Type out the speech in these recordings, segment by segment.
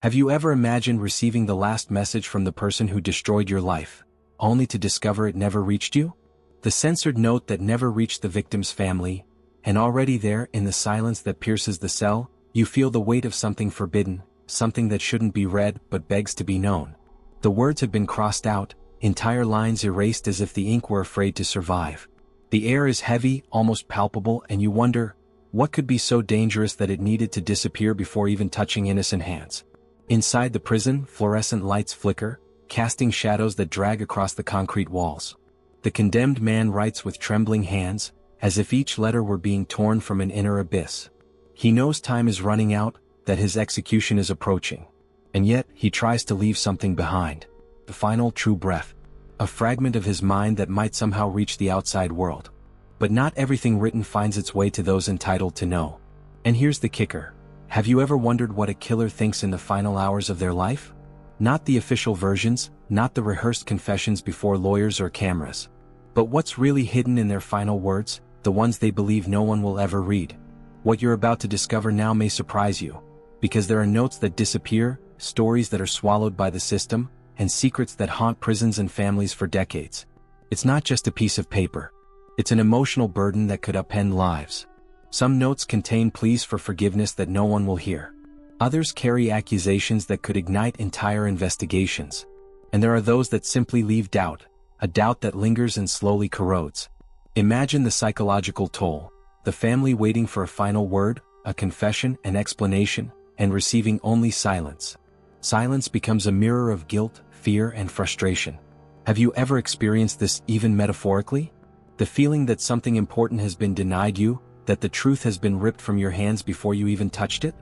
Have you ever imagined receiving the last message from the person who destroyed your life, only to discover it never reached you? The censored note that never reached the victim's family, and already there, in the silence that pierces the cell, you feel the weight of something forbidden, something that shouldn't be read but begs to be known. The words have been crossed out, entire lines erased as if the ink were afraid to survive. The air is heavy, almost palpable, and you wonder, what could be so dangerous that it needed to disappear before even touching innocent hands? Inside the prison, fluorescent lights flicker, casting shadows that drag across the concrete walls. The condemned man writes with trembling hands, as if each letter were being torn from an inner abyss. He knows time is running out, that his execution is approaching. And yet, he tries to leave something behind. The final true breath. A fragment of his mind that might somehow reach the outside world. But not everything written finds its way to those entitled to know. And here's the kicker. Have you ever wondered what a killer thinks in the final hours of their life? Not the official versions, not the rehearsed confessions before lawyers or cameras. But what's really hidden in their final words, the ones they believe no one will ever read. What you're about to discover now may surprise you. Because there are notes that disappear, stories that are swallowed by the system, and secrets that haunt prisons and families for decades. It's not just a piece of paper. It's an emotional burden that could upend lives. Some notes contain pleas for forgiveness that no one will hear. Others carry accusations that could ignite entire investigations. And there are those that simply leave doubt, a doubt that lingers and slowly corrodes. Imagine the psychological toll, the family waiting for a final word, a confession, an explanation, and receiving only silence. Silence becomes a mirror of guilt, fear, and frustration. Have you ever experienced this even metaphorically? The feeling that something important has been denied you, that the truth has been ripped from your hands before you even touched it?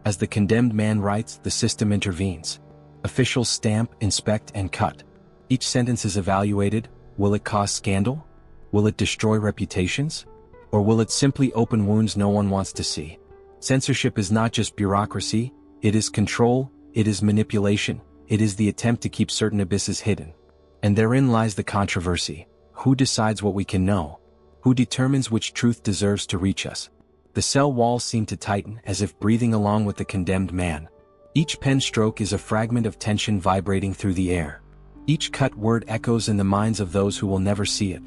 As the condemned man writes, the system intervenes. Officials stamp, inspect, and cut. Each sentence is evaluated. Will it cause scandal? Will it destroy reputations? Or will it simply open wounds no one wants to see? Censorship is not just bureaucracy, it is control, it is manipulation, it is the attempt to keep certain abysses hidden. And therein lies the controversy. Who decides what we can know? Who determines which truth deserves to reach us? The cell walls seem to tighten, as if breathing along with the condemned man. Each pen stroke is a fragment of tension vibrating through the air. Each cut word echoes in the minds of those who will never see it.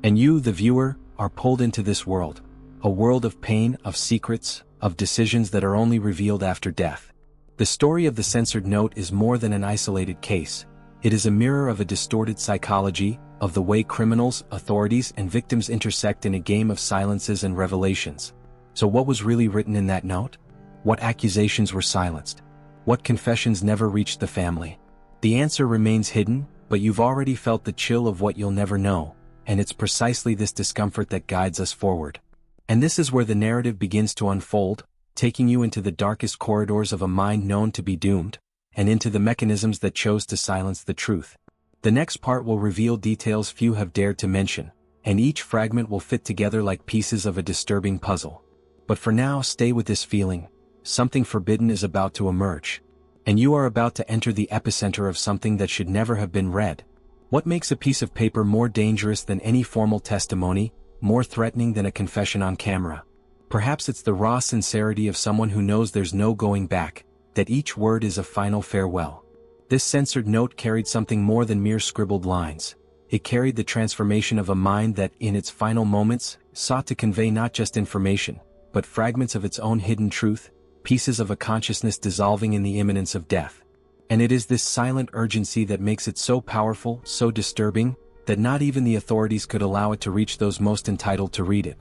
And you, the viewer, are pulled into this world. A world of pain, of secrets, of decisions that are only revealed after death. The story of the censored note is more than an isolated case. It is a mirror of a distorted psychology, of the way criminals, authorities, and victims intersect in a game of silences and revelations. So what was really written in that note? What accusations were silenced? What confessions never reached the family? The answer remains hidden, but you've already felt the chill of what you'll never know, and it's precisely this discomfort that guides us forward. And this is where the narrative begins to unfold, taking you into the darkest corridors of a mind known to be doomed, and into the mechanisms that chose to silence the truth. The next part will reveal details few have dared to mention, and each fragment will fit together like pieces of a disturbing puzzle. But for now, stay with this feeling. Something forbidden is about to emerge. And you are about to enter the epicenter of something that should never have been read. What makes a piece of paper more dangerous than any formal testimony, more threatening than a confession on camera? Perhaps it's the raw sincerity of someone who knows there's no going back, that each word is a final farewell. This censored note carried something more than mere scribbled lines. It carried the transformation of a mind that, in its final moments, sought to convey not just information, but fragments of its own hidden truth, pieces of a consciousness dissolving in the imminence of death. And it is this silent urgency that makes it so powerful, so disturbing, that not even the authorities could allow it to reach those most entitled to read it.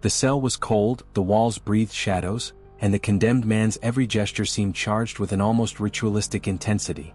The cell was cold, the walls breathed shadows, and the condemned man's every gesture seemed charged with an almost ritualistic intensity.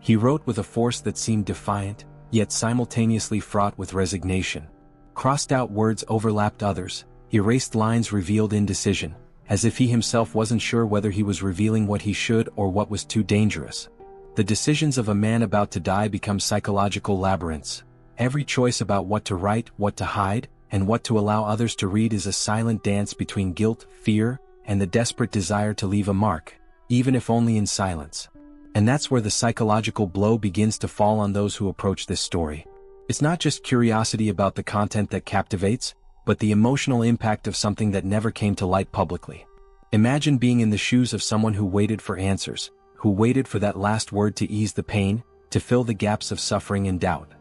He wrote with a force that seemed defiant, yet simultaneously fraught with resignation. Crossed-out words overlapped others, erased lines revealed indecision, as if he himself wasn't sure whether he was revealing what he should or what was too dangerous. The decisions of a man about to die become psychological labyrinths. Every choice about what to write, what to hide, and what to allow others to read is a silent dance between guilt, fear, and the desperate desire to leave a mark, even if only in silence. And that's where the psychological blow begins to fall on those who approach this story. It's not just curiosity about the content that captivates, but the emotional impact of something that never came to light publicly. Imagine being in the shoes of someone who waited for answers, who waited for that last word to ease the pain, to fill the gaps of suffering and doubt.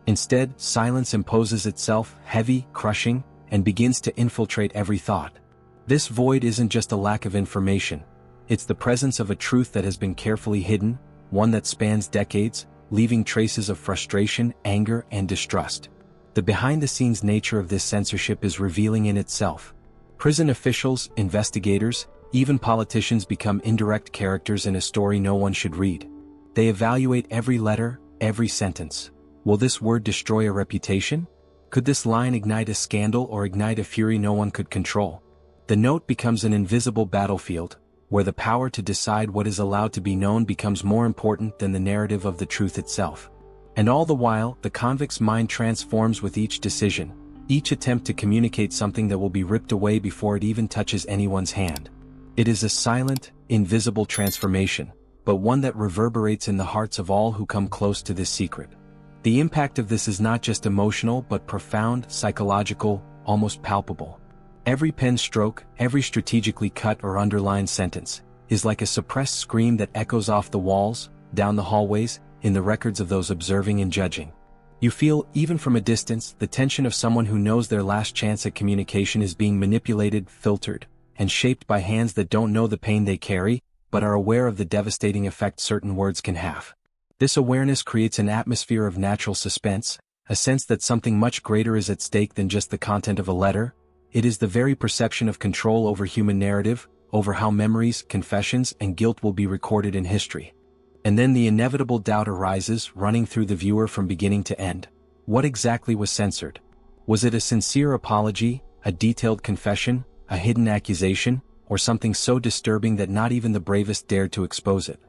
Instead, silence imposes itself, heavy, crushing, and begins to infiltrate every thought. This void isn't just a lack of information. It's the presence of a truth that has been carefully hidden, one that spans decades, leaving traces of frustration, anger, and distrust. The behind-the-scenes nature of this censorship is revealing in itself. Prison officials, investigators, even politicians become indirect characters in a story no one should read. They evaluate every letter, every sentence. Will this word destroy a reputation? Could this line ignite a scandal or ignite a fury no one could control? The note becomes an invisible battlefield, where the power to decide what is allowed to be known becomes more important than the narrative of the truth itself. And all the while, the convict's mind transforms with each decision, each attempt to communicate something that will be ripped away before it even touches anyone's hand. It is a silent, invisible transformation, but one that reverberates in the hearts of all who come close to this secret. The impact of this is not just emotional but profound, psychological, almost palpable. Every pen stroke, every strategically cut or underlined sentence, is like a suppressed scream that echoes off the walls, down the hallways, in the records of those observing and judging. You feel, even from a distance, the tension of someone who knows their last chance at communication is being manipulated, filtered, and shaped by hands that don't know the pain they carry, but are aware of the devastating effect certain words can have. This awareness creates an atmosphere of natural suspense, a sense that something much greater is at stake than just the content of a letter. It is the very perception of control over human narrative, over how memories, confessions, and guilt will be recorded in history. And then the inevitable doubt arises, running through the viewer from beginning to end. What exactly was censored? Was it a sincere apology, a detailed confession, a hidden accusation, or something so disturbing that not even the bravest dared to expose it?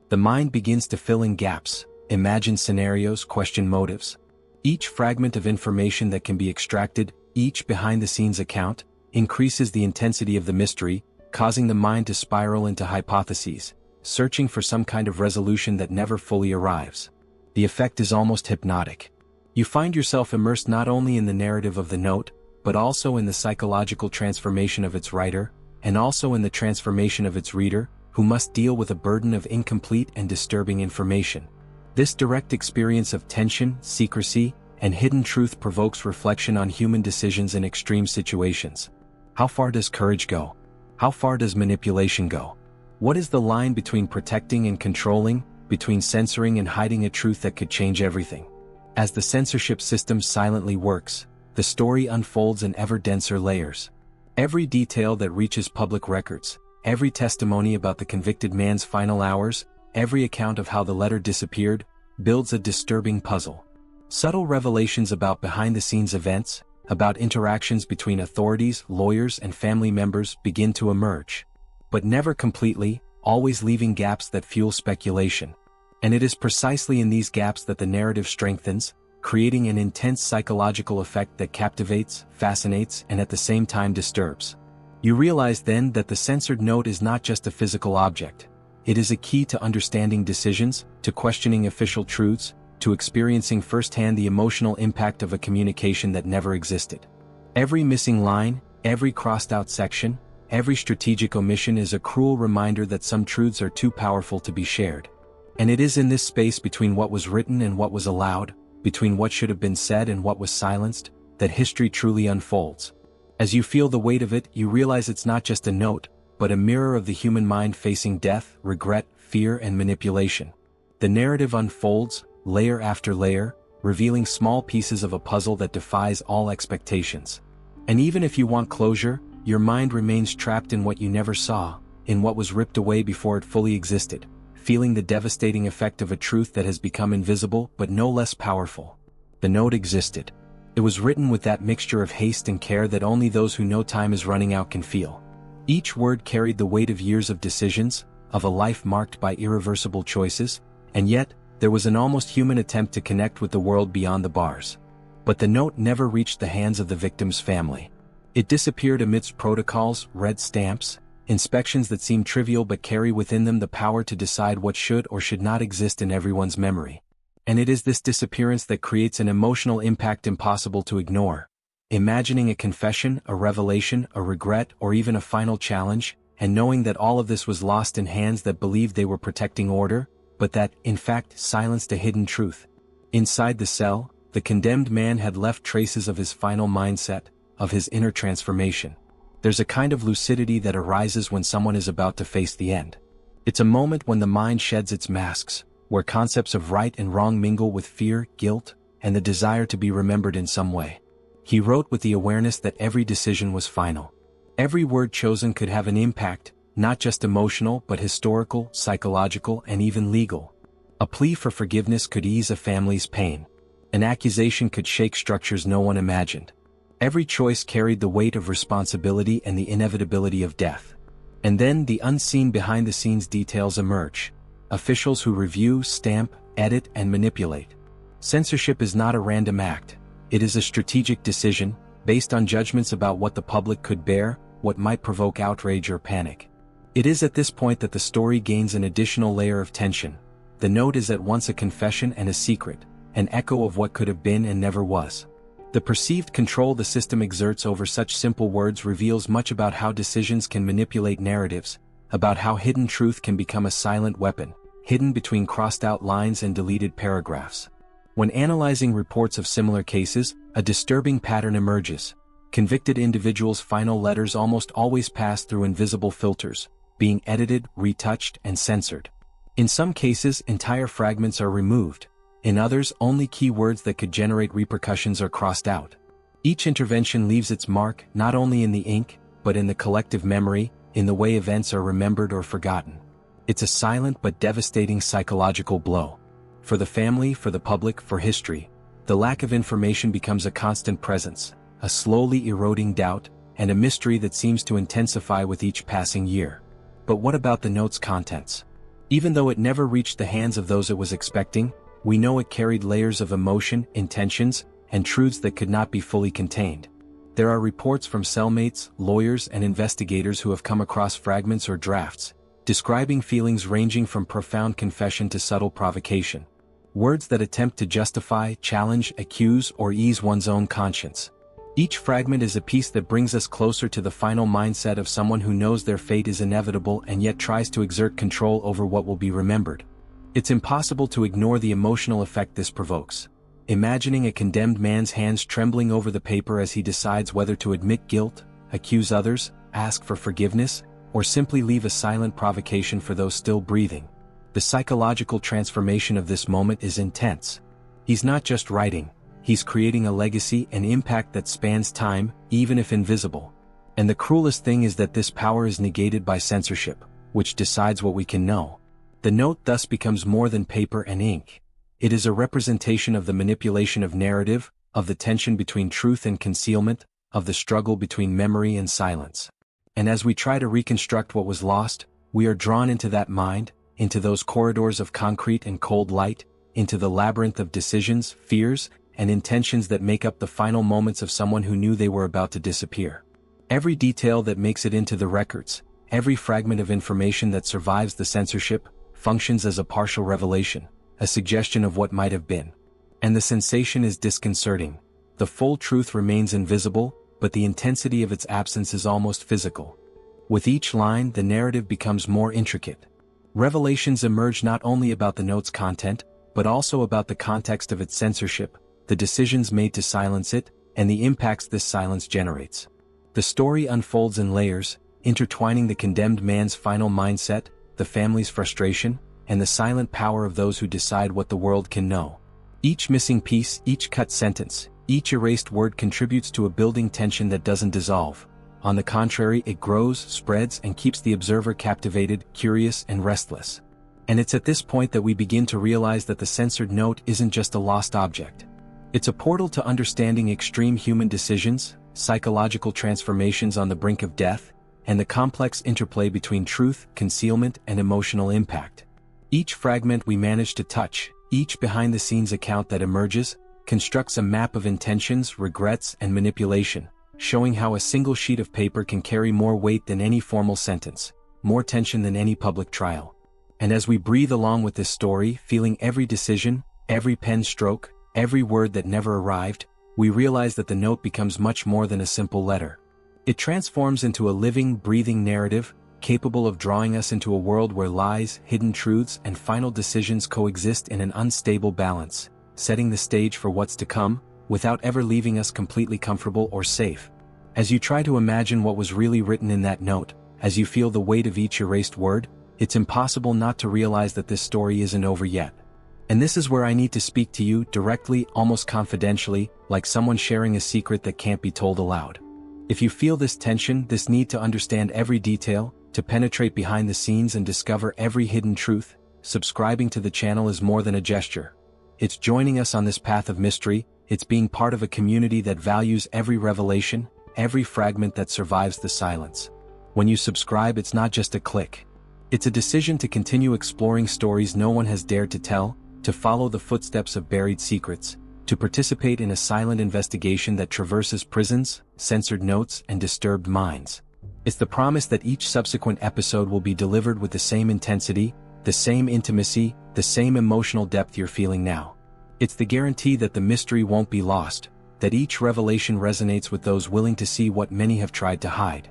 The mind begins to fill in gaps, imagine scenarios, question motives. Each fragment of information that can be extracted, each behind-the-scenes account, increases the intensity of the mystery, causing the mind to spiral into hypotheses, searching for some kind of resolution that never fully arrives. The effect is almost hypnotic. You find yourself immersed not only in the narrative of the note, but also in the psychological transformation of its writer, and also in the transformation of its reader, who must deal with a burden of incomplete and disturbing information. This direct experience of tension, secrecy, and hidden truth provokes reflection on human decisions in extreme situations. How far does courage go? How far does manipulation go? What is the line between protecting and controlling, between censoring and hiding a truth that could change everything? As the censorship system silently works, the story unfolds in ever denser layers. Every detail that reaches public records, every testimony about the convicted man's final hours, every account of how the letter disappeared, builds a disturbing puzzle. Subtle revelations about behind-the-scenes events, about interactions between authorities, lawyers, and family members begin to emerge. But never completely, always leaving gaps that fuel speculation. And it is precisely in these gaps that the narrative strengthens, creating an intense psychological effect that captivates, fascinates, and at the same time disturbs. You realize then that the censored note is not just a physical object. It is a key to understanding decisions, to questioning official truths, to experiencing firsthand the emotional impact of a communication that never existed. Every missing line, every crossed-out section, every strategic omission is a cruel reminder that some truths are too powerful to be shared. And it is in this space between what was written and what was allowed, between what should have been said and what was silenced, that history truly unfolds. As you feel the weight of it, you realize it's not just a note, but a mirror of the human mind facing death, regret, fear, and manipulation. The narrative unfolds, layer after layer, revealing small pieces of a puzzle that defies all expectations. And even if you want closure, your mind remains trapped in what you never saw, in what was ripped away before it fully existed, feeling the devastating effect of a truth that has become invisible but no less powerful. The note existed. It was written with that mixture of haste and care that only those who know time is running out can feel. Each word carried the weight of years of decisions, of a life marked by irreversible choices, and yet, there was an almost human attempt to connect with the world beyond the bars. But the note never reached the hands of the victim's family. It disappeared amidst protocols, red stamps, inspections that seem trivial but carry within them the power to decide what should or should not exist in everyone's memory. And it is this disappearance that creates an emotional impact impossible to ignore. Imagining a confession, a revelation, a regret, or even a final challenge, and knowing that all of this was lost in hands that believed they were protecting order, but that, in fact, silenced a hidden truth. Inside the cell, the condemned man had left traces of his final mindset, of his inner transformation. There's a kind of lucidity that arises when someone is about to face the end. It's a moment when the mind sheds its masks, where concepts of right and wrong mingle with fear, guilt, and the desire to be remembered in some way. He wrote with the awareness that every decision was final. Every word chosen could have an impact, not just emotional but historical, psychological, and even legal. A plea for forgiveness could ease a family's pain. An accusation could shake structures no one imagined. Every choice carried the weight of responsibility and the inevitability of death. And then the unseen behind-the-scenes details emerge. Officials who review, stamp, edit, and manipulate. Censorship is not a random act. It is a strategic decision, based on judgments about what the public could bear, what might provoke outrage or panic. It is at this point that the story gains an additional layer of tension. The note is at once a confession and a secret, an echo of what could have been and never was. The perceived control the system exerts over such simple words reveals much about how decisions can manipulate narratives, about how hidden truth can become a silent weapon, hidden between crossed-out lines and deleted paragraphs. When analyzing reports of similar cases, a disturbing pattern emerges. Convicted individuals' final letters almost always pass through invisible filters, being edited, retouched, and censored. In some cases, entire fragments are removed. In others, only key words that could generate repercussions are crossed out. Each intervention leaves its mark not only in the ink, but in the collective memory, in the way events are remembered or forgotten. It's a silent but devastating psychological blow. For the family, for the public, for history, the lack of information becomes a constant presence, a slowly eroding doubt, and a mystery that seems to intensify with each passing year. But what about the note's contents? Even though it never reached the hands of those it was expecting, we know it carried layers of emotion, intentions, and truths that could not be fully contained. There are reports from cellmates, lawyers, and investigators who have come across fragments or drafts, describing feelings ranging from profound confession to subtle provocation. Words that attempt to justify, challenge, accuse, or ease one's own conscience. Each fragment is a piece that brings us closer to the final mindset of someone who knows their fate is inevitable and yet tries to exert control over what will be remembered. It's impossible to ignore the emotional effect this provokes. Imagining a condemned man's hands trembling over the paper as he decides whether to admit guilt, accuse others, ask for forgiveness, or simply leave a silent provocation for those still breathing. The psychological transformation of this moment is intense. He's not just writing, he's creating a legacy and impact that spans time, even if invisible. And the cruelest thing is that this power is negated by censorship, which decides what we can know. The note thus becomes more than paper and ink. It is a representation of the manipulation of narrative, of the tension between truth and concealment, of the struggle between memory and silence. And as we try to reconstruct what was lost, we are drawn into that mind, into those corridors of concrete and cold light, into the labyrinth of decisions, fears, and intentions that make up the final moments of someone who knew they were about to disappear. Every detail that makes it into the records, every fragment of information that survives the censorship, functions as a partial revelation, a suggestion of what might have been. And the sensation is disconcerting. The full truth remains invisible, but the intensity of its absence is almost physical. With each line, the narrative becomes more intricate. Revelations emerge not only about the note's content, but also about the context of its censorship, the decisions made to silence it, and the impacts this silence generates. The story unfolds in layers, intertwining the condemned man's final mindset, the family's frustration, and the silent power of those who decide what the world can know. Each missing piece, each cut sentence, each erased word contributes to a building tension that doesn't dissolve. On the contrary, it grows, spreads, and keeps the observer captivated, curious, and restless. And it's at this point that we begin to realize that the censored note isn't just a lost object. It's a portal to understanding extreme human decisions, psychological transformations on the brink of death, and the complex interplay between truth, concealment, and emotional impact. Each fragment we manage to touch, each behind-the-scenes account that emerges, constructs a map of intentions, regrets, and manipulation, showing how a single sheet of paper can carry more weight than any formal sentence, more tension than any public trial. And as we breathe along with this story, feeling every decision, every pen stroke, every word that never arrived, we realize that the note becomes much more than a simple letter. It transforms into a living, breathing narrative, capable of drawing us into a world where lies, hidden truths, and final decisions coexist in an unstable balance, setting the stage for what's to come, without ever leaving us completely comfortable or safe. As you try to imagine what was really written in that note, as you feel the weight of each erased word, it's impossible not to realize that this story isn't over yet. And this is where I need to speak to you directly, almost confidentially, like someone sharing a secret that can't be told aloud. If you feel this tension, this need to understand every detail, to penetrate behind the scenes and discover every hidden truth, subscribing to the channel is more than a gesture. It's joining us on this path of mystery, it's being part of a community that values every revelation, every fragment that survives the silence. When you subscribe, it's not just a click. It's a decision to continue exploring stories no one has dared to tell, to follow the footsteps of buried secrets, to participate in a silent investigation that traverses prisons, censored notes, and disturbed minds. It's the promise that each subsequent episode will be delivered with the same intensity, the same intimacy, the same emotional depth you're feeling now. It's the guarantee that the mystery won't be lost, that each revelation resonates with those willing to see what many have tried to hide.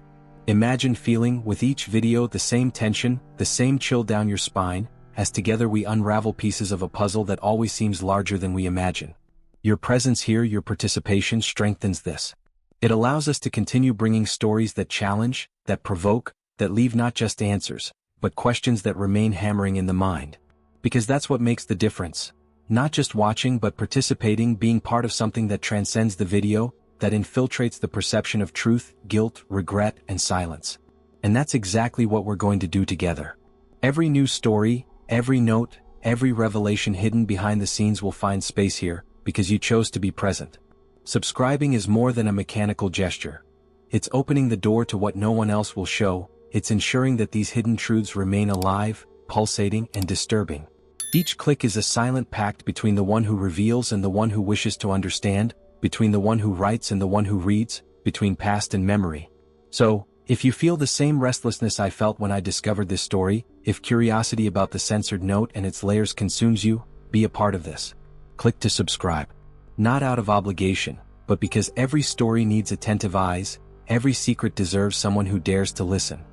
Imagine feeling, with each video, the same tension, the same chill down your spine, as together we unravel pieces of a puzzle that always seems larger than we imagine. Your presence here, your participation, strengthens this. It allows us to continue bringing stories that challenge, that provoke, that leave not just answers, but questions that remain hammering in the mind. Because that's what makes the difference. Not just watching but participating, being part of something that transcends the video, that infiltrates the perception of truth, guilt, regret, and silence. And that's exactly what we're going to do together. Every new story, every note, every revelation hidden behind the scenes will find space here, because you chose to be present. Subscribing is more than a mechanical gesture. It's opening the door to what no one else will show, it's ensuring that these hidden truths remain alive, pulsating, and disturbing. Each click is a silent pact between the one who reveals and the one who wishes to understand, between the one who writes and the one who reads, between past and memory. So, if you feel the same restlessness I felt when I discovered this story, if curiosity about the censored note and its layers consumes you, be a part of this. Click to subscribe. Not out of obligation, but because every story needs attentive eyes, every secret deserves someone who dares to listen.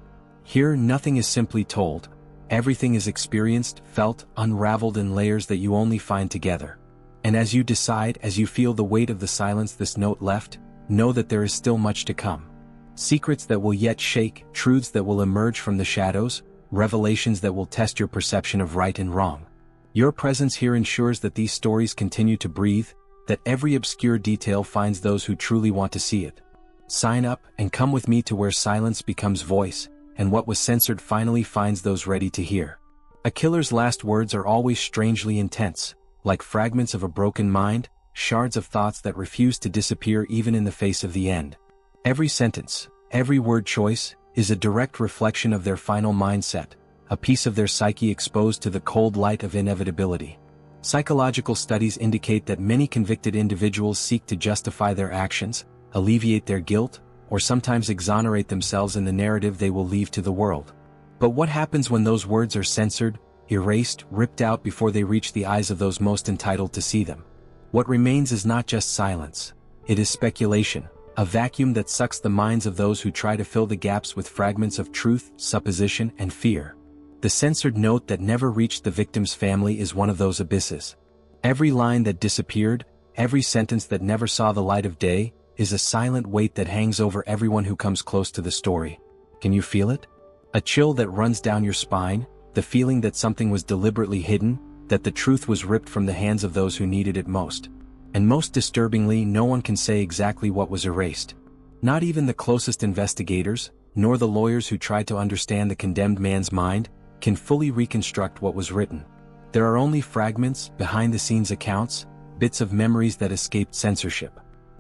Here, nothing is simply told. Everything is experienced, felt, unraveled in layers that you only find together. And as you decide, as you feel the weight of the silence this note left, know that there is still much to come. Secrets that will yet shake, truths that will emerge from the shadows, revelations that will test your perception of right and wrong. Your presence here ensures that these stories continue to breathe, that every obscure detail finds those who truly want to see it. Sign up and come with me to where silence becomes voice, and what was censored finally finds those ready to hear. A killer's last words are always strangely intense, like fragments of a broken mind, shards of thoughts that refuse to disappear even in the face of the end. Every sentence, every word choice, is a direct reflection of their final mindset, a piece of their psyche exposed to the cold light of inevitability. Psychological studies indicate that many convicted individuals seek to justify their actions, alleviate their guilt, or sometimes exonerate themselves in the narrative they will leave to the world. But what happens when those words are censored, erased, ripped out before they reach the eyes of those most entitled to see them? What remains is not just silence. It is speculation, a vacuum that sucks the minds of those who try to fill the gaps with fragments of truth, supposition, and fear. The censored note that never reached the victim's family is one of those abysses. Every line that disappeared, every sentence that never saw the light of day, is a silent weight that hangs over everyone who comes close to the story. Can you feel it? A chill that runs down your spine, the feeling that something was deliberately hidden, that the truth was ripped from the hands of those who needed it most. And most disturbingly, no one can say exactly what was erased. Not even the closest investigators, nor the lawyers who tried to understand the condemned man's mind, can fully reconstruct what was written. There are only fragments, behind-the-scenes accounts, bits of memories that escaped censorship.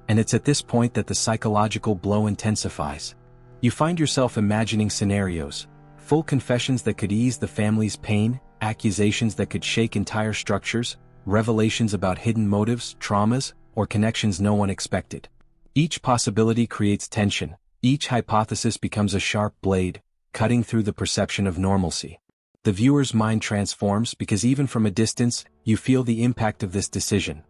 And it's at this point that the psychological blow intensifies. You find yourself imagining scenarios, full confessions that could ease the family's pain, accusations that could shake entire structures, revelations about hidden motives, traumas, or connections no one expected. Each possibility creates tension, each hypothesis becomes a sharp blade, cutting through the perception of normalcy. The viewer's mind transforms because even from a distance, you feel the impact of this decision.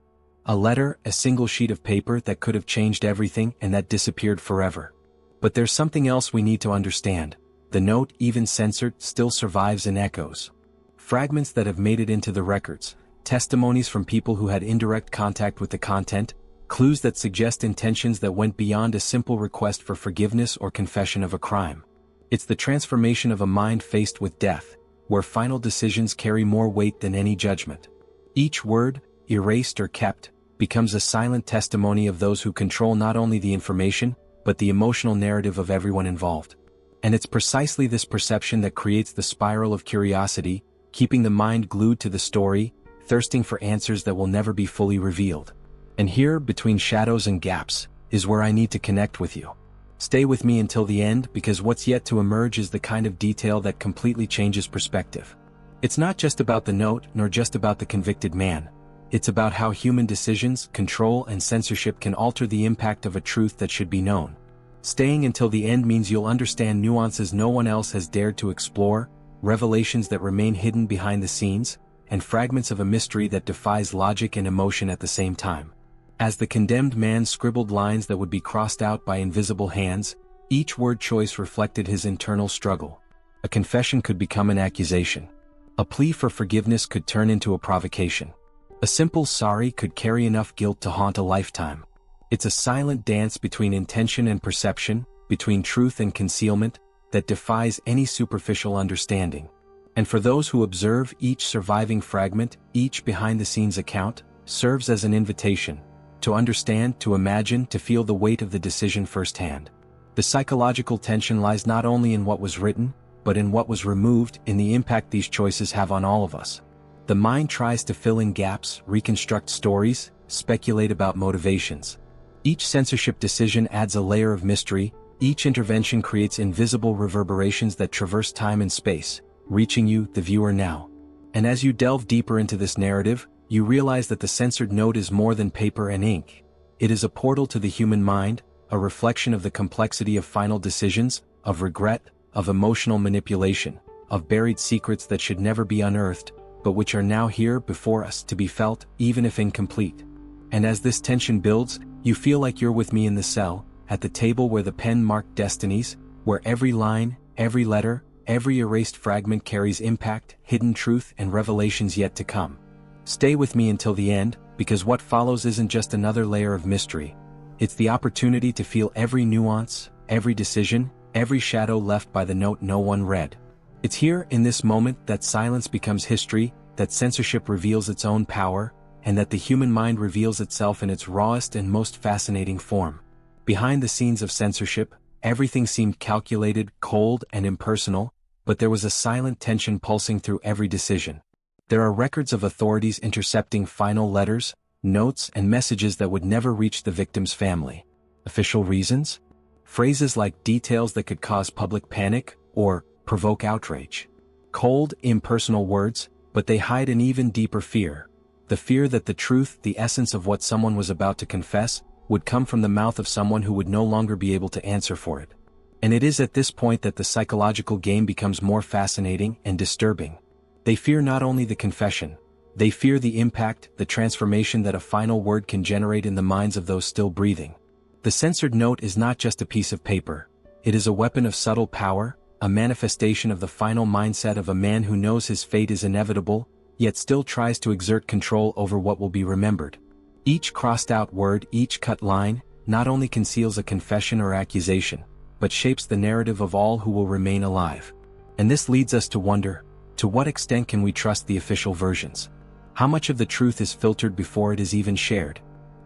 A letter, a single sheet of paper that could have changed everything and that disappeared forever. But there's something else we need to understand. the note, even censored, still survives in echoes. Fragments that have made it into the records, testimonies from people who had indirect contact with the content, clues that suggest intentions that went beyond a simple request for forgiveness or confession of a crime. It's the transformation of a mind faced with death, where final decisions carry more weight than any judgment. Each word, erased or kept, becomes a silent testimony of those who control not only the information, but the emotional narrative of everyone involved. And it's precisely this perception that creates the spiral of curiosity, keeping the mind glued to the story, thirsting for answers that will never be fully revealed. And here, between shadows and gaps, is where I need to connect with you. Stay with me until the end, because what's yet to emerge is the kind of detail that completely changes perspective. It's not just about the note, nor just about the convicted man. It's about how human decisions, control, and censorship can alter the impact of a truth that should be known. Staying until the end means you'll understand nuances no one else has dared to explore, revelations that remain hidden behind the scenes, and fragments of a mystery that defies logic and emotion at the same time. As the condemned man scribbled lines that would be crossed out by invisible hands, each word choice reflected his internal struggle. A confession could become an accusation. A plea for forgiveness could turn into a provocation. A simple sorry could carry enough guilt to haunt a lifetime. It's a silent dance between intention and perception, between truth and concealment, that defies any superficial understanding. And for those who observe, each surviving fragment, each behind-the-scenes account, serves as an invitation to understand, to imagine, to feel the weight of the decision firsthand. The psychological tension lies not only in what was written, but in what was removed, in the impact these choices have on all of us. The mind tries to fill in gaps, reconstruct stories, speculate about motivations. Each censorship decision adds a layer of mystery, each intervention creates invisible reverberations that traverse time and space, reaching you, the viewer, now. And as you delve deeper into this narrative, you realize that the censored note is more than paper and ink. It is a portal to the human mind, a reflection of the complexity of final decisions, of regret, of emotional manipulation, of buried secrets that should never be unearthed, but which are now here before us to be felt, even if incomplete. And as this tension builds, you feel like you're with me in the cell, at the table where the pen marked destinies, where every line, every letter, every erased fragment carries impact, hidden truth, and revelations yet to come. Stay with me until the end, because what follows isn't just another layer of mystery. It's the opportunity to feel every nuance, every decision, every shadow left by the note no one read. It's here, in this moment, that silence becomes history, that censorship reveals its own power, and that the human mind reveals itself in its rawest and most fascinating form. Behind the scenes of censorship, everything seemed calculated, cold, and impersonal, but there was a silent tension pulsing through every decision. There are records of authorities intercepting final letters, notes, and messages that would never reach the victim's family. Official reasons? Phrases like details that could cause public panic, or provoke outrage. Cold, impersonal words, but they hide an even deeper fear. The fear that the truth, the essence of what someone was about to confess, would come from the mouth of someone who would no longer be able to answer for it. And it is at this point that the psychological game becomes more fascinating and disturbing. They fear not only the confession, they fear the impact, the transformation that a final word can generate in the minds of those still breathing. The censored note is not just a piece of paper. It is a weapon of subtle power, a manifestation of the final mindset of a man who knows his fate is inevitable, yet still tries to exert control over what will be remembered. Each crossed-out word, each cut line, not only conceals a confession or accusation, but shapes the narrative of all who will remain alive. And this leads us to wonder, to what extent can we trust the official versions? How much of the truth is filtered before it is even shared?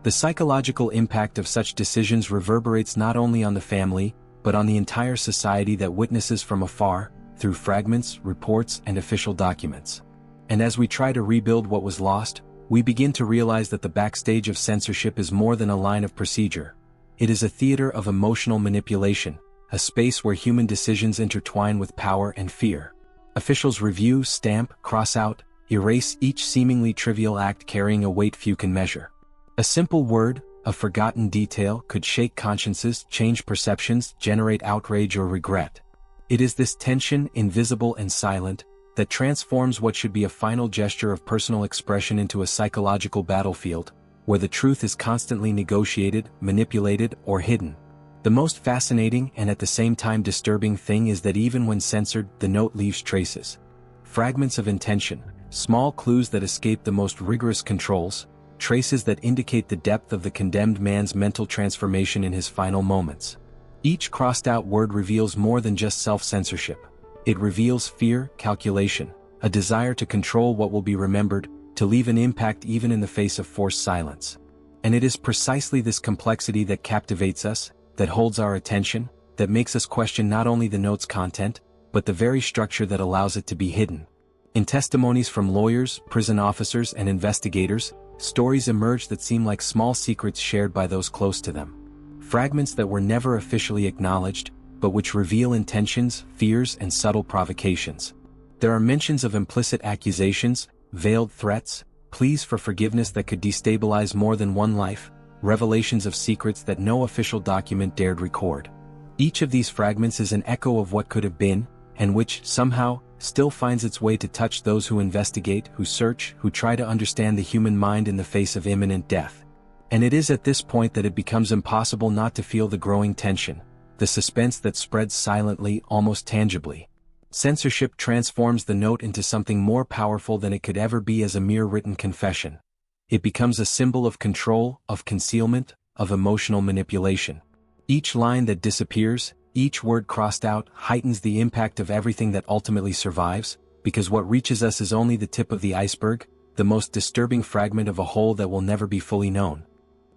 The psychological impact of such decisions reverberates not only on the family, but on the entire society that witnesses from afar, through fragments, reports, and official documents. And as we try to rebuild what was lost, we begin to realize that the backstage of censorship is more than a line of procedure. It is a theater of emotional manipulation, a space where human decisions intertwine with power and fear. Officials review, stamp, cross out, erase each seemingly trivial act carrying a weight few can measure. A simple word, a forgotten detail, could shake consciences, change perceptions, generate outrage or regret. It is this tension, invisible and silent, that transforms what should be a final gesture of personal expression into a psychological battlefield, where the truth is constantly negotiated, manipulated, or hidden. The most fascinating and at the same time disturbing thing is that even when censored, the note leaves traces. Fragments of intention, small clues that escape the most rigorous controls, traces that indicate the depth of the condemned man's mental transformation in his final moments. Each crossed-out word reveals more than just self-censorship. It reveals fear, calculation, a desire to control what will be remembered, to leave an impact even in the face of forced silence. And it is precisely this complexity that captivates us, that holds our attention, that makes us question not only the note's content, but the very structure that allows it to be hidden. In testimonies from lawyers, prison officers, and investigators, stories emerge that seem like small secrets shared by those close to them. Fragments that were never officially acknowledged, but which reveal intentions, fears, and subtle provocations. There are mentions of implicit accusations, veiled threats, pleas for forgiveness that could destabilize more than one life, revelations of secrets that no official document dared record. Each of these fragments is an echo of what could have been, and which, somehow, still finds its way to touch those who investigate, who search, who try to understand the human mind in the face of imminent death. And it is at this point that it becomes impossible not to feel the growing tension, the suspense that spreads silently, almost tangibly. Censorship transforms the note into something more powerful than it could ever be as a mere written confession. It becomes a symbol of control, of concealment, of emotional manipulation. Each line that disappears, each word crossed out, heightens the impact of everything that ultimately survives, because what reaches us is only the tip of the iceberg, the most disturbing fragment of a whole that will never be fully known.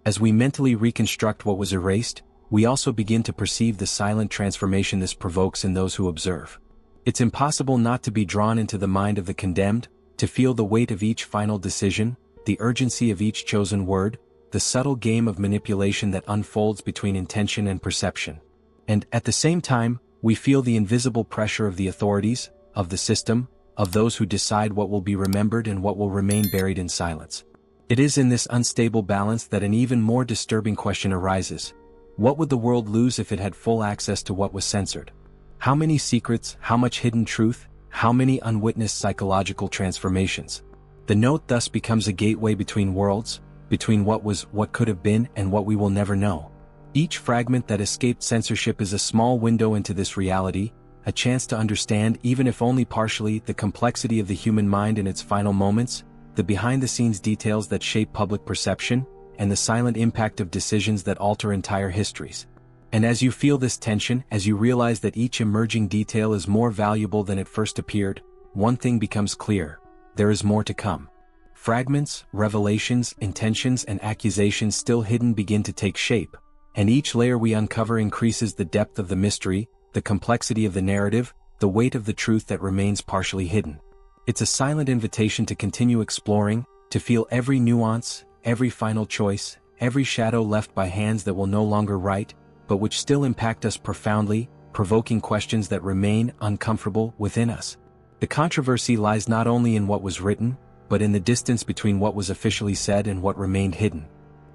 As we mentally reconstruct what was erased, we also begin to perceive the silent transformation this provokes in those who observe. It's impossible not to be drawn into the mind of the condemned, to feel the weight of each final decision, the urgency of each chosen word, the subtle game of manipulation that unfolds between intention and perception. And, at the same time, we feel the invisible pressure of the authorities, of the system, of those who decide what will be remembered and what will remain buried in silence. It is in this unstable balance that an even more disturbing question arises. What would the world lose if it had full access to what was censored? How many secrets, how much hidden truth, how many unwitnessed psychological transformations? The note thus becomes a gateway between worlds, between what was, what could have been, and what we will never know. Each fragment that escaped censorship is a small window into this reality, a chance to understand, even if only partially, the complexity of the human mind in its final moments, the behind-the-scenes details that shape public perception, and the silent impact of decisions that alter entire histories. And as you feel this tension, as you realize that each emerging detail is more valuable than it first appeared, one thing becomes clear: there is more to come. Fragments, revelations, intentions, and accusations still hidden begin to take shape, and each layer we uncover increases the depth of the mystery, the complexity of the narrative, the weight of the truth that remains partially hidden. It's a silent invitation to continue exploring, to feel every nuance, every final choice, every shadow left by hands that will no longer write, but which still impact us profoundly, provoking questions that remain uncomfortable within us. The controversy lies not only in what was written, but in the distance between what was officially said and what remained hidden.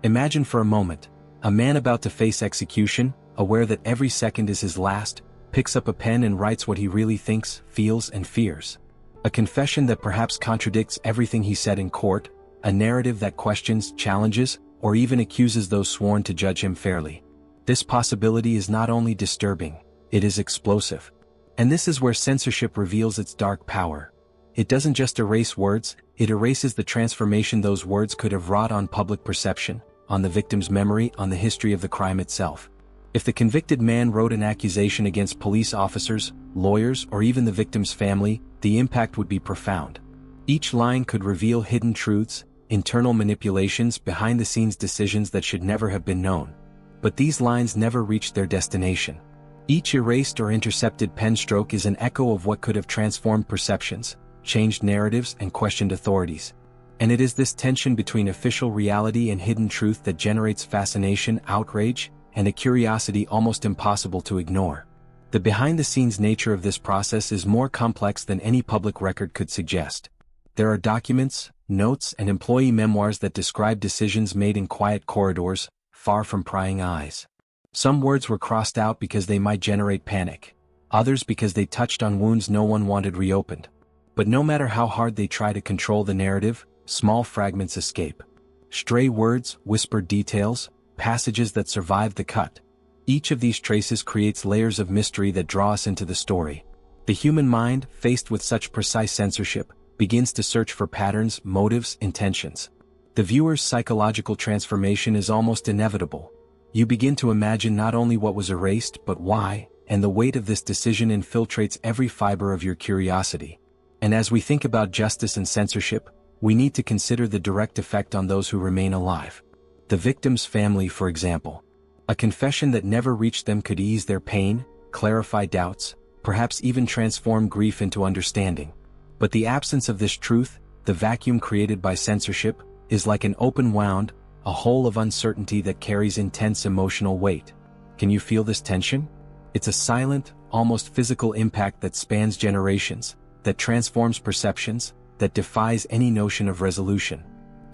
Imagine for a moment, a man about to face execution, aware that every second is his last, picks up a pen and writes what he really thinks, feels, and fears. A confession that perhaps contradicts everything he said in court, a narrative that questions, challenges, or even accuses those sworn to judge him fairly. This possibility is not only disturbing, it is explosive. And this is where censorship reveals its dark power. It doesn't just erase words, it erases the transformation those words could have wrought on public perception, on the victim's memory, on the history of the crime itself. If the convicted man wrote an accusation against police officers, lawyers, or even the victim's family, the impact would be profound. Each line could reveal hidden truths, internal manipulations, behind-the-scenes decisions that should never have been known. But these lines never reached their destination. Each erased or intercepted pen stroke is an echo of what could have transformed perceptions, changed narratives, and questioned authorities. And it is this tension between official reality and hidden truth that generates fascination, outrage, and a curiosity almost impossible to ignore. The behind-the-scenes nature of this process is more complex than any public record could suggest. There are documents, notes, and employee memoirs that describe decisions made in quiet corridors, far from prying eyes. Some words were crossed out because they might generate panic, others because they touched on wounds no one wanted reopened. But no matter how hard they try to control the narrative, small fragments escape. Stray words, whispered details, passages that survive the cut. Each of these traces creates layers of mystery that draw us into the story. The human mind, faced with such precise censorship, begins to search for patterns, motives, intentions. The viewer's psychological transformation is almost inevitable. You begin to imagine not only what was erased but why, and the weight of this decision infiltrates every fiber of your curiosity. And as we think about justice and censorship, we need to consider the direct effect on those who remain alive. The victim's family, for example. A confession that never reached them could ease their pain, clarify doubts, perhaps even transform grief into understanding. But the absence of this truth, the vacuum created by censorship, is like an open wound, a hole of uncertainty that carries intense emotional weight. Can you feel this tension? It's a silent, almost physical impact that spans generations, that transforms perceptions, that defies any notion of resolution.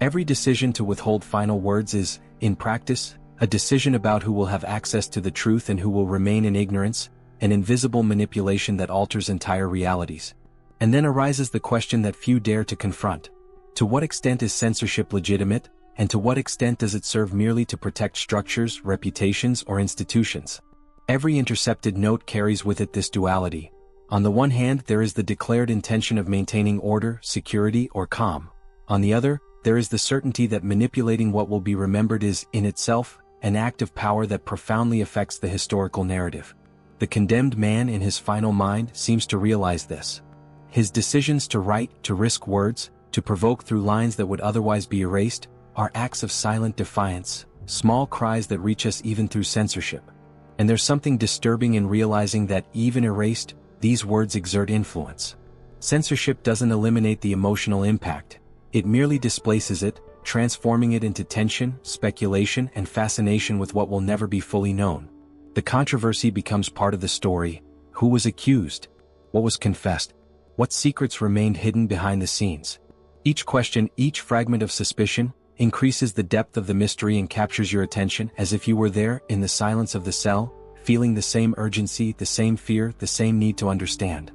Every decision to withhold final words is, in practice, a decision about who will have access to the truth and who will remain in ignorance, an invisible manipulation that alters entire realities. And then arises the question that few dare to confront. To what extent is censorship legitimate, and to what extent does it serve merely to protect structures, reputations, or institutions? Every intercepted note carries with it this duality. On the one hand, there is the declared intention of maintaining order, security, or calm. On the other, there is the certainty that manipulating what will be remembered is, in itself, an act of power that profoundly affects the historical narrative. The condemned man in his final mind seems to realize this. His decisions to write, to risk words, to provoke through lines that would otherwise be erased, are acts of silent defiance, small cries that reach us even through censorship. And there's something disturbing in realizing that, even erased, these words exert influence. Censorship doesn't eliminate the emotional impact, it merely displaces it, transforming it into tension, speculation, and fascination with what will never be fully known. The controversy becomes part of the story. Who was accused? What was confessed? What secrets remained hidden behind the scenes? Each question, each fragment of suspicion, increases the depth of the mystery and captures your attention as if you were there, in the silence of the cell, feeling the same urgency, the same fear, the same need to understand.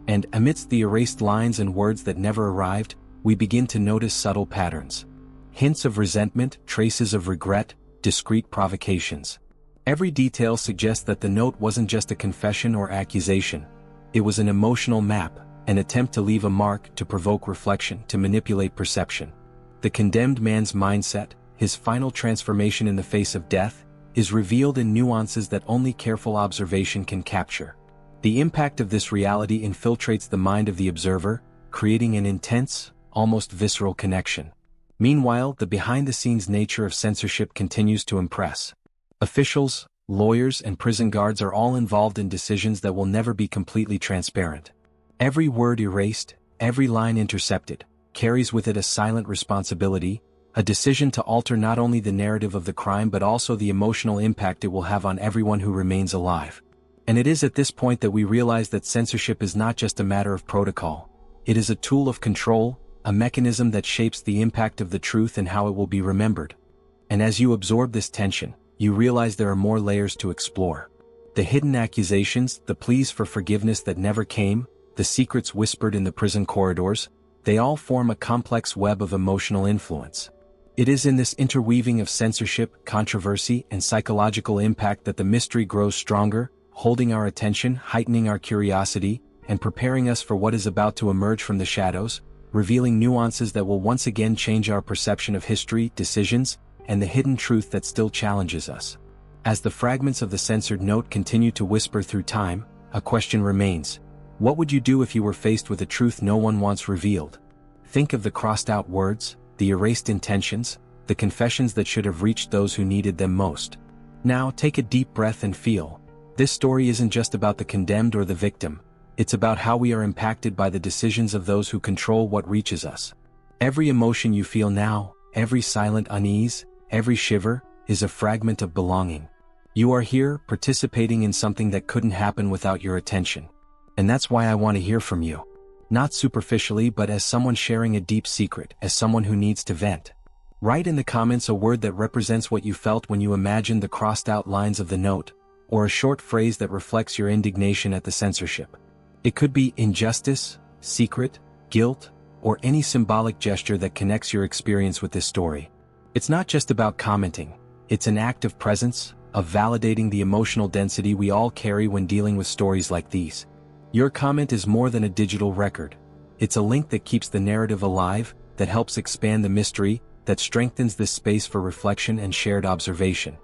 And, amidst the erased lines and words that never arrived, we begin to notice subtle patterns. Hints of resentment, traces of regret, discreet provocations. Every detail suggests that the note wasn't just a confession or accusation. It was an emotional map, an attempt to leave a mark, to provoke reflection, to manipulate perception. The condemned man's mindset, his final transformation in the face of death, is revealed in nuances that only careful observation can capture. The impact of this reality infiltrates the mind of the observer, creating an intense, almost visceral connection. Meanwhile, the behind-the-scenes nature of censorship continues to impress. Officials, lawyers, and prison guards are all involved in decisions that will never be completely transparent. Every word erased, every line intercepted, carries with it a silent responsibility, a decision to alter not only the narrative of the crime but also the emotional impact it will have on everyone who remains alive. And it is at this point that we realize that censorship is not just a matter of protocol. It is a tool of control, a mechanism that shapes the impact of the truth and how it will be remembered. And as you absorb this tension, you realize there are more layers to explore. The hidden accusations, the pleas for forgiveness that never came, the secrets whispered in the prison corridors, they all form a complex web of emotional influence. It is in this interweaving of censorship, controversy, and psychological impact that the mystery grows stronger, holding our attention, heightening our curiosity, and preparing us for what is about to emerge from the shadows, revealing nuances that will once again change our perception of history, decisions, and the hidden truth that still challenges us. As the fragments of the censored note continue to whisper through time, a question remains. What would you do if you were faced with a truth no one wants revealed? Think of the crossed-out words, the erased intentions, the confessions that should have reached those who needed them most. Now, take a deep breath and feel. This story isn't just about the condemned or the victim. It's about how we are impacted by the decisions of those who control what reaches us. Every emotion you feel now, every silent unease, every shiver, is a fragment of belonging. You are here, participating in something that couldn't happen without your attention. And that's why I want to hear from you. Not superficially, but as someone sharing a deep secret, as someone who needs to vent. Write in the comments a word that represents what you felt when you imagined the crossed-out lines of the note, or a short phrase that reflects your indignation at the censorship. It could be injustice, secret, guilt, or any symbolic gesture that connects your experience with this story. It's not just about commenting. It's an act of presence, of validating the emotional density we all carry when dealing with stories like these. Your comment is more than a digital record. It's a link that keeps the narrative alive, that helps expand the mystery, that strengthens this space for reflection and shared observation.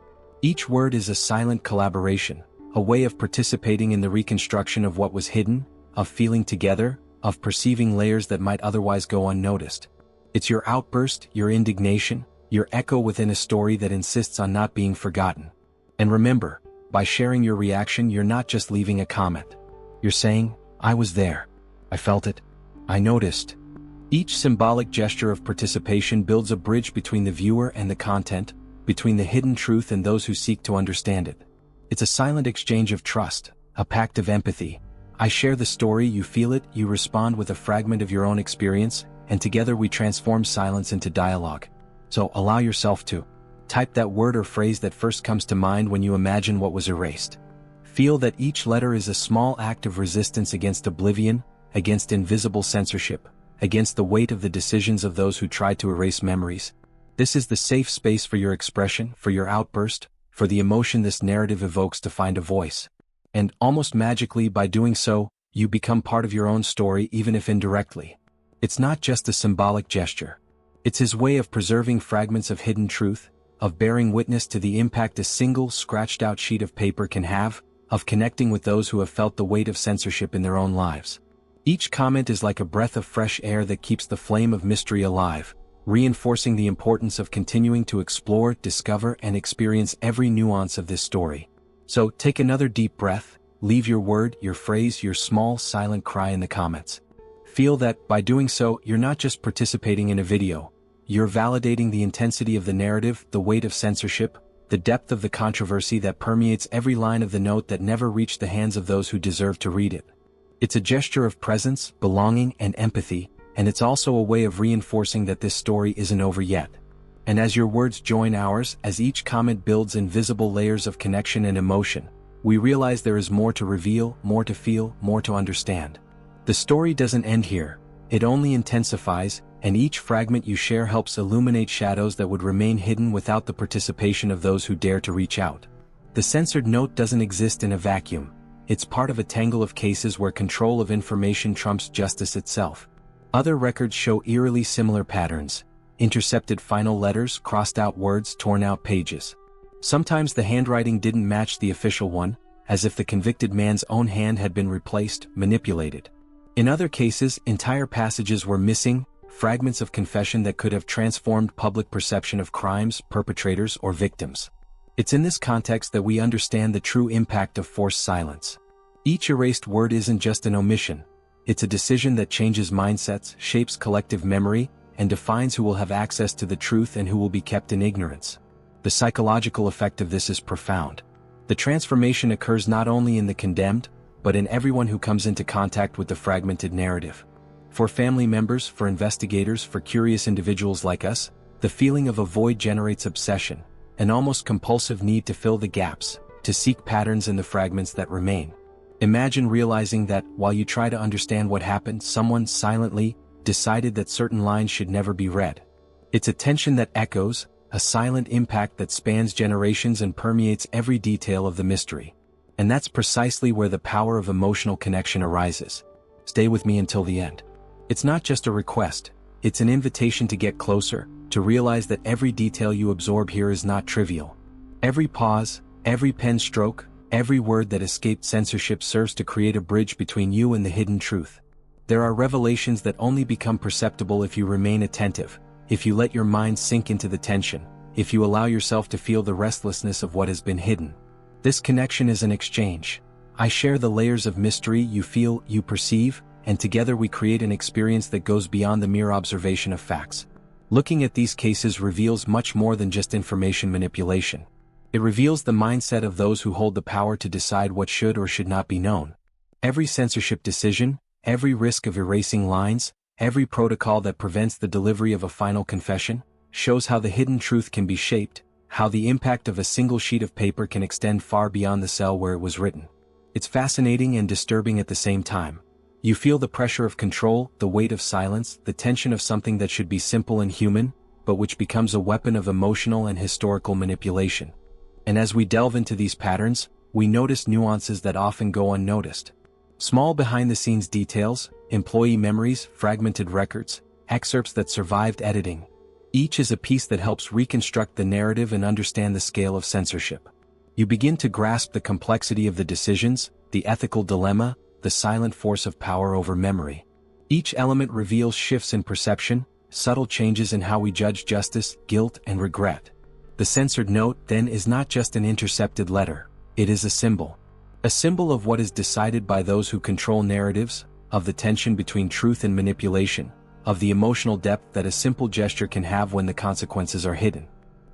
Each word is a silent collaboration, a way of participating in the reconstruction of what was hidden, of feeling together, of perceiving layers that might otherwise go unnoticed. It's your outburst, your indignation, your echo within a story that insists on not being forgotten. And remember, by sharing your reaction, you're not just leaving a comment. You're saying, I was there. I felt it. I noticed. Each symbolic gesture of participation builds a bridge between the viewer and the content, between the hidden truth and those who seek to understand it. It's a silent exchange of trust, a pact of empathy. I share the story, you feel it, you respond with a fragment of your own experience, and together we transform silence into dialogue. So allow yourself to type that word or phrase that first comes to mind when you imagine what was erased. Feel that each letter is a small act of resistance against oblivion, against invisible censorship, against the weight of the decisions of those who tried to erase memories. This is the safe space for your expression, for your outburst, for the emotion this narrative evokes to find a voice. And almost magically, by doing so, you become part of your own story, even if indirectly. It's not just a symbolic gesture. It's his way of preserving fragments of hidden truth, of bearing witness to the impact a single scratched-out sheet of paper can have, of connecting with those who have felt the weight of censorship in their own lives. Each comment is like a breath of fresh air that keeps the flame of mystery alive, reinforcing the importance of continuing to explore, discover, and experience every nuance of this story. So take another deep breath, leave your word, your phrase, your small silent cry in the comments. Feel that, by doing so, you're not just participating in a video. You're validating the intensity of the narrative, the weight of censorship, the depth of the controversy that permeates every line of the note that never reached the hands of those who deserve to read it. It's a gesture of presence, belonging, and empathy, and it's also a way of reinforcing that this story isn't over yet. And as your words join ours, as each comment builds invisible layers of connection and emotion, we realize there is more to reveal, more to feel, more to understand. The story doesn't end here. It only intensifies, and each fragment you share helps illuminate shadows that would remain hidden without the participation of those who dare to reach out. The censored note doesn't exist in a vacuum. It's part of a tangle of cases where control of information trumps justice itself. Other records show eerily similar patterns: intercepted final letters, crossed-out words, torn-out pages. Sometimes the handwriting didn't match the official one, as if the convicted man's own hand had been replaced, manipulated. In other cases, entire passages were missing, fragments of confession that could have transformed public perception of crimes, perpetrators, or victims. It's in this context that we understand the true impact of forced silence. Each erased word isn't just an omission. It's a decision that changes mindsets, shapes collective memory, and defines who will have access to the truth and who will be kept in ignorance. The psychological effect of this is profound. The transformation occurs not only in the condemned, but in everyone who comes into contact with the fragmented narrative. For family members, for investigators, for curious individuals like us, the feeling of a void generates obsession, an almost compulsive need to fill the gaps, to seek patterns in the fragments that remain. Imagine realizing that, while you try to understand what happened, someone silently decided that certain lines should never be read. It's a tension that echoes, a silent impact that spans generations and permeates every detail of the mystery. And that's precisely where the power of emotional connection arises. Stay with me until the end. It's not just a request, it's an invitation to get closer, to realize that every detail you absorb here is not trivial. Every pause, every pen stroke, every word that escaped censorship serves to create a bridge between you and the hidden truth. There are revelations that only become perceptible if you remain attentive, if you let your mind sink into the tension, if you allow yourself to feel the restlessness of what has been hidden. This connection is an exchange. I share the layers of mystery you feel, you perceive, and together we create an experience that goes beyond the mere observation of facts. Looking at these cases reveals much more than just information manipulation. It reveals the mindset of those who hold the power to decide what should or should not be known. Every censorship decision, every risk of erasing lines, every protocol that prevents the delivery of a final confession, shows how the hidden truth can be shaped, how the impact of a single sheet of paper can extend far beyond the cell where it was written. It's fascinating and disturbing at the same time. You feel the pressure of control, the weight of silence, the tension of something that should be simple and human, but which becomes a weapon of emotional and historical manipulation. And as we delve into these patterns, we notice nuances that often go unnoticed. Small behind-the-scenes details, employee memories, fragmented records, excerpts that survived editing. Each is a piece that helps reconstruct the narrative and understand the scale of censorship. You begin to grasp the complexity of the decisions, the ethical dilemma, the silent force of power over memory. Each element reveals shifts in perception, subtle changes in how we judge justice, guilt, and regret. The censored note, then, is not just an intercepted letter. It is a symbol. A symbol of what is decided by those who control narratives, of the tension between truth and manipulation, of the emotional depth that a simple gesture can have when the consequences are hidden.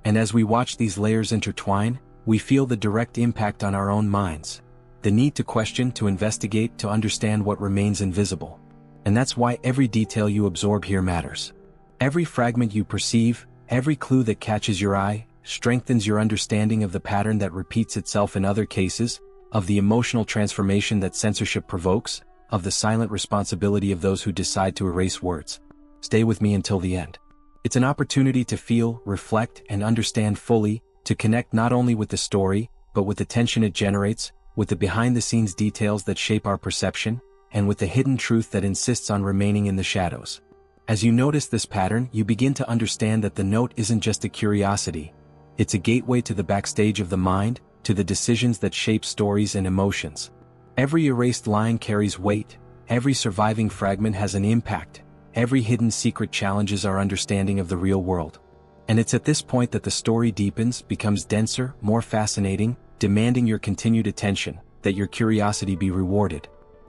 And as we watch these layers intertwine, we feel the direct impact on our own minds. The need to question, to investigate, to understand what remains invisible. And that's why every detail you absorb here matters. Every fragment you perceive, every clue that catches your eye, strengthens your understanding of the pattern that repeats itself in other cases, of the emotional transformation that censorship provokes, of the silent responsibility of those who decide to erase words. Stay with me until the end. It's an opportunity to feel, reflect, and understand fully, to connect not only with the story, but with the tension it generates, with the behind-the-scenes details that shape our perception, and with the hidden truth that insists on remaining in the shadows. As you notice this pattern, you begin to understand that the note isn't just a curiosity. It's a gateway to the backstage of the mind, to the decisions that shape stories and emotions. Every erased line carries weight, every surviving fragment has an impact, every hidden secret challenges our understanding of the real world. And it's at this point that the story deepens, becomes denser, more fascinating, demanding your continued attention, that your curiosity be rewarded.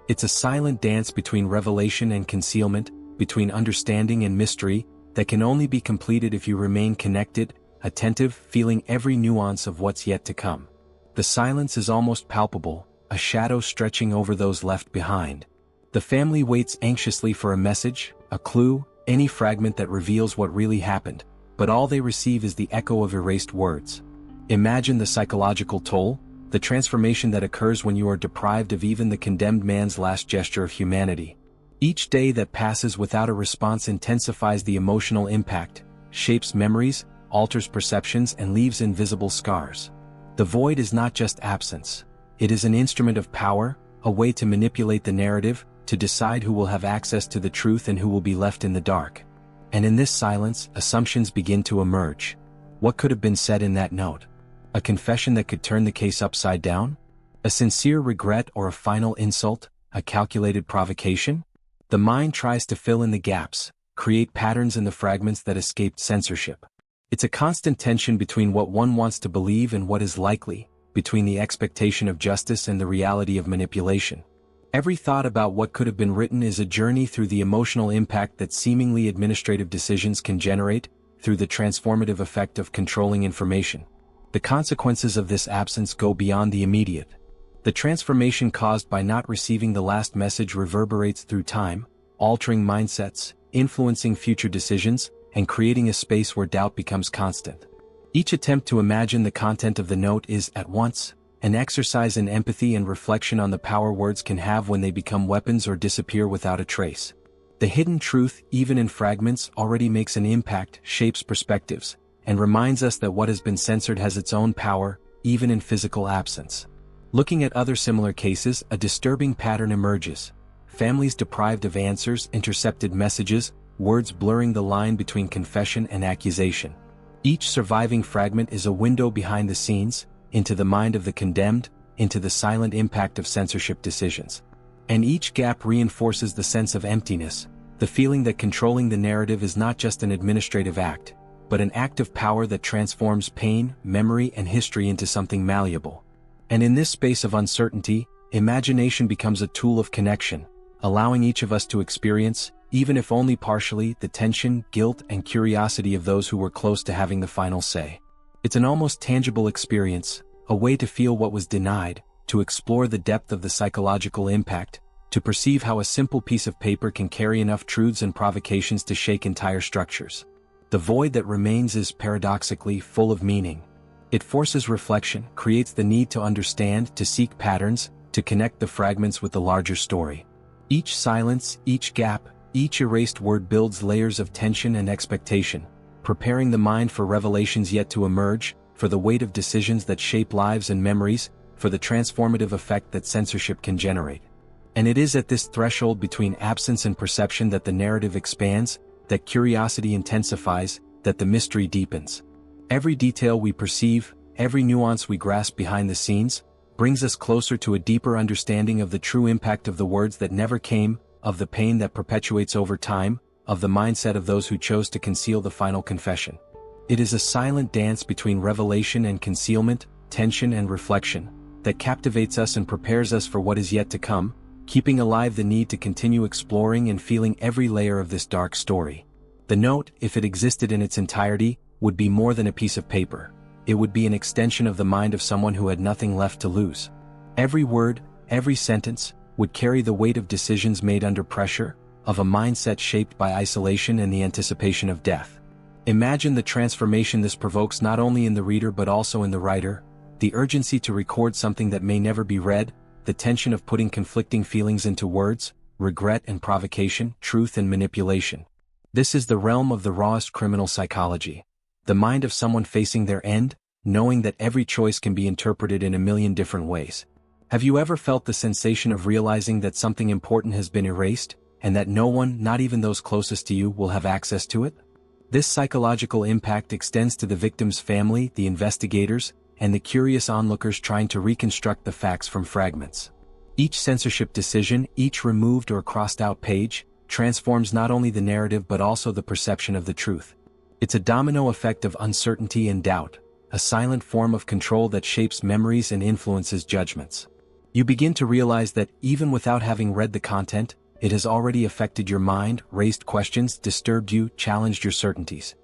It's a silent dance between revelation and concealment, between understanding and mystery, that can only be completed if you remain connected, attentive, feeling every nuance of what's yet to come. The silence is almost palpable, a shadow stretching over those left behind. The family waits anxiously for a message, a clue, any fragment that reveals what really happened, but all they receive is the echo of erased words. Imagine the psychological toll, the transformation that occurs when you are deprived of even the condemned man's last gesture of humanity. Each day that passes without a response intensifies the emotional impact, shapes memories, alters perceptions, and leaves invisible scars. The void is not just absence. It is an instrument of power, a way to manipulate the narrative, to decide who will have access to the truth and who will be left in the dark. And in this silence, assumptions begin to emerge. What could have been said in that note? A confession that could turn the case upside down? A sincere regret or a final insult? A calculated provocation? The mind tries to fill in the gaps, create patterns in the fragments that escaped censorship. It's a constant tension between what one wants to believe and what is likely, between the expectation of justice and the reality of manipulation. Every thought about what could have been written is a journey through the emotional impact that seemingly administrative decisions can generate, through the transformative effect of controlling information. The consequences of this absence go beyond the immediate. The transformation caused by not receiving the last message reverberates through time, altering mindsets, influencing future decisions, and creating a space where doubt becomes constant. Each attempt to imagine the content of the note is, at once, an exercise in empathy and reflection on the power words can have when they become weapons or disappear without a trace. The hidden truth, even in fragments, already makes an impact, shapes perspectives, and reminds us that what has been censored has its own power, even in physical absence. Looking at other similar cases, a disturbing pattern emerges. Families deprived of answers, intercepted messages, words blurring the line between confession and accusation. Each surviving fragment is a window behind the scenes, into the mind of the condemned, into the silent impact of censorship decisions. And each gap reinforces the sense of emptiness, the feeling that controlling the narrative is not just an administrative act, but an act of power that transforms pain, memory, and history into something malleable. And in this space of uncertainty, imagination becomes a tool of connection, allowing each of us to experience, even if only partially, the tension, guilt, and curiosity of those who were close to having the final say. It's an almost tangible experience, a way to feel what was denied, to explore the depth of the psychological impact, to perceive how a simple piece of paper can carry enough truths and provocations to shake entire structures. The void that remains is paradoxically full of meaning. It forces reflection, creates the need to understand, to seek patterns, to connect the fragments with the larger story. Each silence, each gap, each erased word builds layers of tension and expectation, preparing the mind for revelations yet to emerge, for the weight of decisions that shape lives and memories, for the transformative effect that censorship can generate. And it is at this threshold between absence and perception that the narrative expands, that curiosity intensifies, that the mystery deepens. Every detail we perceive, every nuance we grasp behind the scenes, brings us closer to a deeper understanding of the true impact of the words that never came, of the pain that perpetuates over time, of the mindset of those who chose to conceal the final confession. It is a silent dance between revelation and concealment, tension and reflection, that captivates us and prepares us for what is yet to come, keeping alive the need to continue exploring and feeling every layer of this dark story. The note, if it existed in its entirety, would be more than a piece of paper. It would be an extension of the mind of someone who had nothing left to lose. Every word, every sentence, would carry the weight of decisions made under pressure, of a mindset shaped by isolation and the anticipation of death. Imagine the transformation this provokes not only in the reader but also in the writer, the urgency to record something that may never be read, the tension of putting conflicting feelings into words, regret and provocation, truth and manipulation. This is the realm of the rawest criminal psychology. The mind of someone facing their end, knowing that every choice can be interpreted in a million different ways. Have you ever felt the sensation of realizing that something important has been erased, and that no one, not even those closest to you, will have access to it? This psychological impact extends to the victim's family, the investigators, and the curious onlookers trying to reconstruct the facts from fragments. Each censorship decision, each removed or crossed-out page, transforms not only the narrative but also the perception of the truth. It's a domino effect of uncertainty and doubt, a silent form of control that shapes memories and influences judgments. You begin to realize that, even without having read the content, it has already affected your mind, raised questions, disturbed you, challenged your certainties.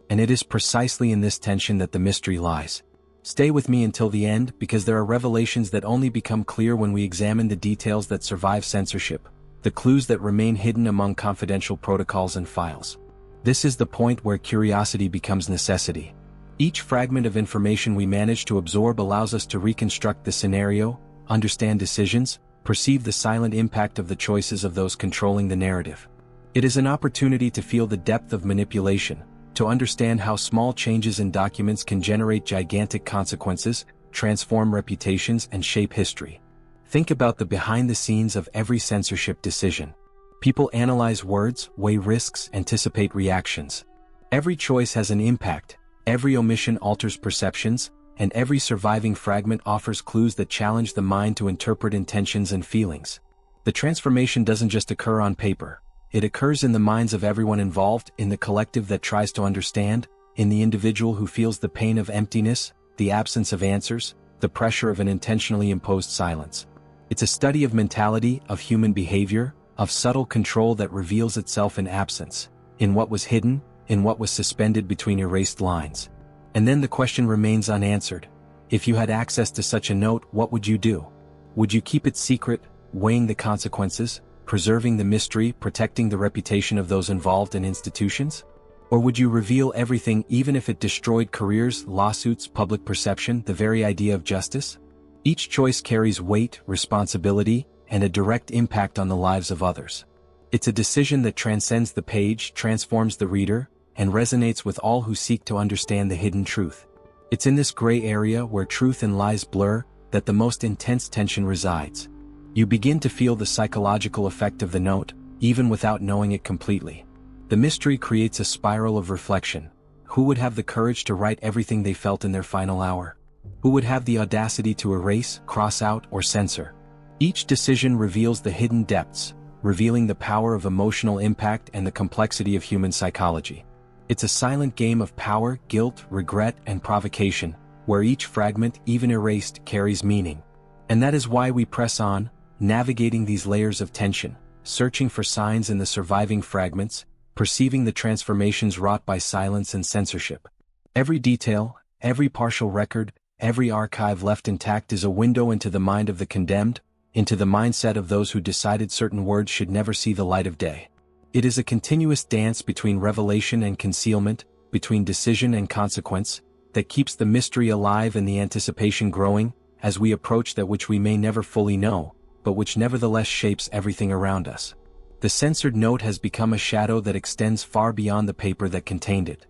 And it is precisely in this tension that the mystery lies. Stay with me until the end, because there are revelations that only become clear when we examine the details that survive censorship, the clues that remain hidden among confidential protocols and files. This is the point where curiosity becomes necessity. Each fragment of information we manage to absorb allows us to reconstruct the scenario, understand decisions, perceive the silent impact of the choices of those controlling the narrative. It is an opportunity to feel the depth of manipulation, to understand how small changes in documents can generate gigantic consequences, transform reputations, and shape history. Think about the behind the scenes of every censorship decision. People analyze words, weigh risks, anticipate reactions. Every choice has an impact, every omission alters perceptions, and every surviving fragment offers clues that challenge the mind to interpret intentions and feelings. The transformation doesn't just occur on paper. It occurs in the minds of everyone involved, in the collective that tries to understand, in the individual who feels the pain of emptiness, the absence of answers, the pressure of an intentionally imposed silence. It's a study of mentality, of human behavior, of subtle control that reveals itself in absence, in what was hidden, in what was suspended between erased lines. And then the question remains unanswered. If you had access to such a note, what would you do? Would you keep it secret, weighing the consequences, preserving the mystery, protecting the reputation of those involved in institutions? Or would you reveal everything even if it destroyed careers, lawsuits, public perception, the very idea of justice? Each choice carries weight, responsibility, and a direct impact on the lives of others. It's a decision that transcends the page, transforms the reader, and resonates with all who seek to understand the hidden truth. It's in this gray area where truth and lies blur that the most intense tension resides. You begin to feel the psychological effect of the note, even without knowing it completely. The mystery creates a spiral of reflection. Who would have the courage to write everything they felt in their final hour? Who would have the audacity to erase, cross out, or censor? Each decision reveals the hidden depths, revealing the power of emotional impact and the complexity of human psychology. It's a silent game of power, guilt, regret, and provocation, where each fragment, even erased, carries meaning. And that is why we press on, navigating these layers of tension, searching for signs in the surviving fragments, perceiving the transformations wrought by silence and censorship. Every detail, every partial record, every archive left intact is a window into the mind of the condemned, into the mindset of those who decided certain words should never see the light of day. It is a continuous dance between revelation and concealment, between decision and consequence, that keeps the mystery alive and the anticipation growing, as we approach that which we may never fully know, but which nevertheless shapes everything around us. The censored note has become a shadow that extends far beyond the paper that contained it.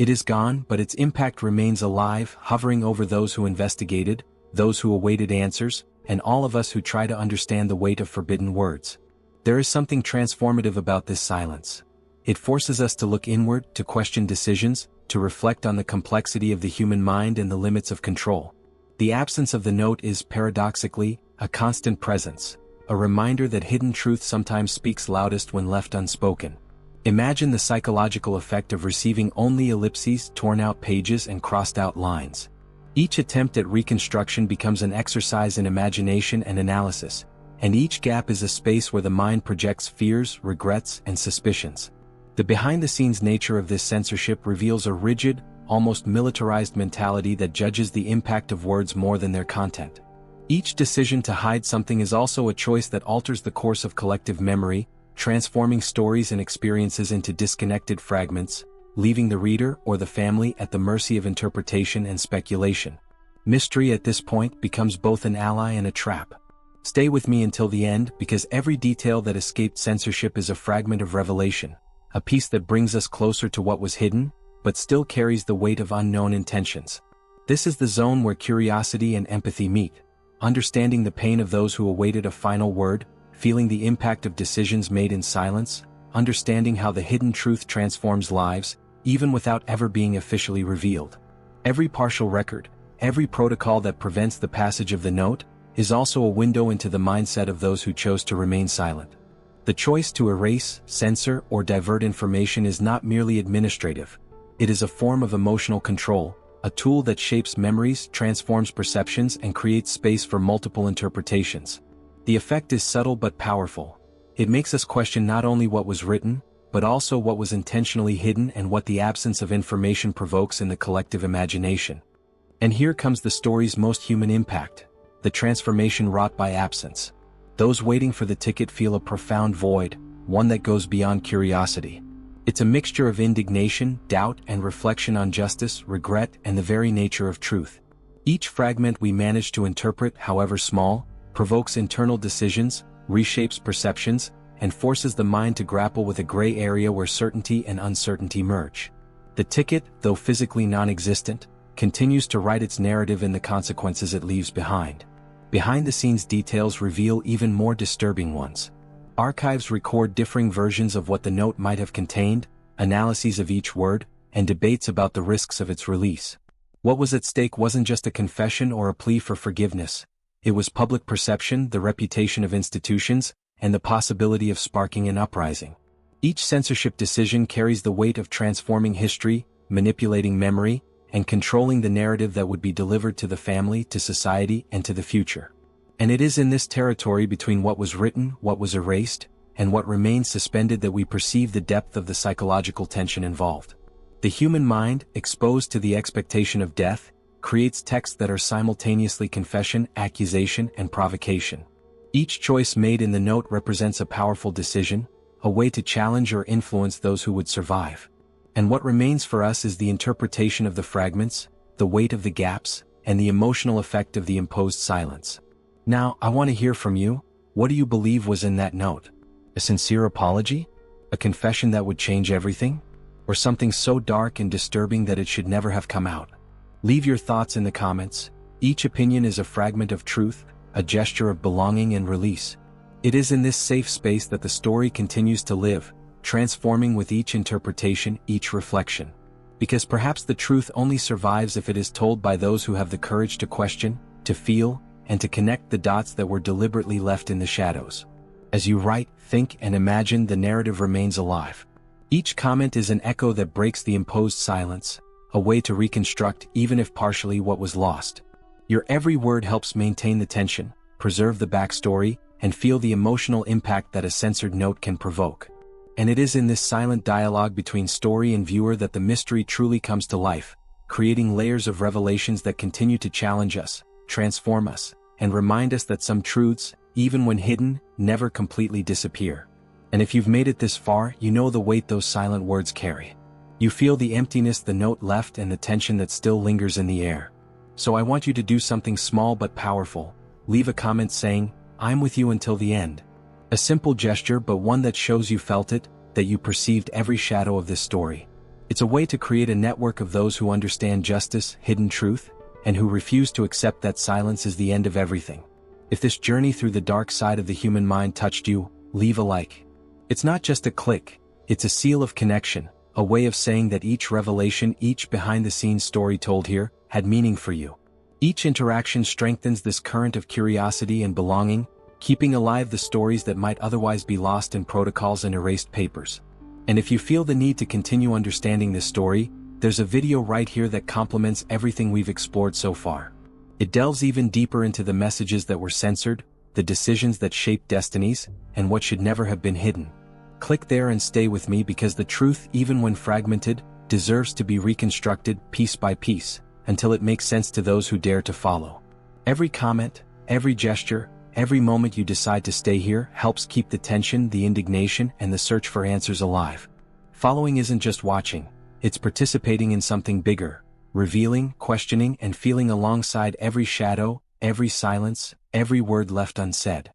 It is gone, but its impact remains alive, hovering over those who investigated, those who awaited answers, and all of us who try to understand the weight of forbidden words. There is something transformative about this silence. It forces us to look inward, to question decisions, to reflect on the complexity of the human mind and the limits of control. The absence of the note is, paradoxically, a constant presence, a reminder that hidden truth sometimes speaks loudest when left unspoken. Imagine the psychological effect of receiving only ellipses, torn-out pages, and crossed-out lines. Each attempt at reconstruction becomes an exercise in imagination and analysis, and each gap is a space where the mind projects fears, regrets, and suspicions. The behind-the-scenes nature of this censorship reveals a rigid, almost militarized mentality that judges the impact of words more than their content. Each decision to hide something is also a choice that alters the course of collective memory, transforming stories and experiences into disconnected fragments, leaving the reader or the family at the mercy of interpretation and speculation. Mystery at this point becomes both an ally and a trap. Stay with me until the end, because every detail that escaped censorship is a fragment of revelation, a piece that brings us closer to what was hidden, but still carries the weight of unknown intentions. This is the zone where curiosity and empathy meet, understanding the pain of those who awaited a final word, feeling the impact of decisions made in silence, understanding how the hidden truth transforms lives, even without ever being officially revealed. Every partial record, every protocol that prevents the passage of the note, is also a window into the mindset of those who chose to remain silent. The choice to erase, censor, or divert information is not merely administrative. It is a form of emotional control, a tool that shapes memories, transforms perceptions, and creates space for multiple interpretations. The effect is subtle but powerful. It makes us question not only what was written, but also what was intentionally hidden and what the absence of information provokes in the collective imagination. And here comes the story's most human impact, the transformation wrought by absence. Those waiting for the ticket feel a profound void, one that goes beyond curiosity. It's a mixture of indignation, doubt, and reflection on justice, regret, and the very nature of truth. Each fragment we manage to interpret, however small, provokes internal decisions, reshapes perceptions, and forces the mind to grapple with a gray area where certainty and uncertainty merge. The ticket, though physically non-existent, continues to write its narrative in the consequences it leaves behind. Behind-the-scenes details reveal even more disturbing ones. Archives record differing versions of what the note might have contained, analyses of each word, and debates about the risks of its release. What was at stake wasn't just a confession or a plea for forgiveness. It was public perception, the reputation of institutions, and the possibility of sparking an uprising. Each censorship decision carries the weight of transforming history, manipulating memory, and controlling the narrative that would be delivered to the family, to society, and to the future. And it is in this territory between what was written, what was erased, and what remains suspended that we perceive the depth of the psychological tension involved. The human mind, exposed to the expectation of death, creates texts that are simultaneously confession, accusation, and provocation. Each choice made in the note represents a powerful decision, a way to challenge or influence those who would survive. And what remains for us is the interpretation of the fragments, the weight of the gaps, and the emotional effect of the imposed silence. Now, I want to hear from you. What do you believe was in that note? A sincere apology? A confession that would change everything? Or something so dark and disturbing that it should never have come out? Leave your thoughts in the comments. Each opinion is a fragment of truth, a gesture of belonging and release. It is in this safe space that the story continues to live, transforming with each interpretation, each reflection. Because perhaps the truth only survives if it is told by those who have the courage to question, to feel, and to connect the dots that were deliberately left in the shadows. As you write, think, and imagine, the narrative remains alive. Each comment is an echo that breaks the imposed silence, a way to reconstruct, even if partially, what was lost. Your every word helps maintain the tension, preserve the backstory, and feel the emotional impact that a censored note can provoke. And it is in this silent dialogue between story and viewer that the mystery truly comes to life, creating layers of revelations that continue to challenge us, transform us, and remind us that some truths, even when hidden, never completely disappear. And if you've made it this far, you know the weight those silent words carry. You feel the emptiness the note left and the tension that still lingers in the air. So I want you to do something small but powerful. Leave a comment saying, "I'm with you until the end." A simple gesture, but one that shows you felt it, that you perceived every shadow of this story. It's a way to create a network of those who understand justice, hidden truth, and who refuse to accept that silence is the end of everything. If this journey through the dark side of the human mind touched you, leave a like. It's not just a click, it's a seal of connection, a way of saying that each revelation, each behind-the-scenes story told here, had meaning for you. Each interaction strengthens this current of curiosity and belonging, keeping alive the stories that might otherwise be lost in protocols and erased papers. And if you feel the need to continue understanding this story, there's a video right here that complements everything we've explored so far. It delves even deeper into the messages that were censored, the decisions that shaped destinies, and what should never have been hidden. Click there and stay with me because the truth, even when fragmented, deserves to be reconstructed piece by piece, until it makes sense to those who dare to follow. Every comment, every gesture, every moment you decide to stay here helps keep the tension, the indignation, and the search for answers alive. Following isn't just watching, it's participating in something bigger, revealing, questioning, and feeling alongside every shadow, every silence, every word left unsaid.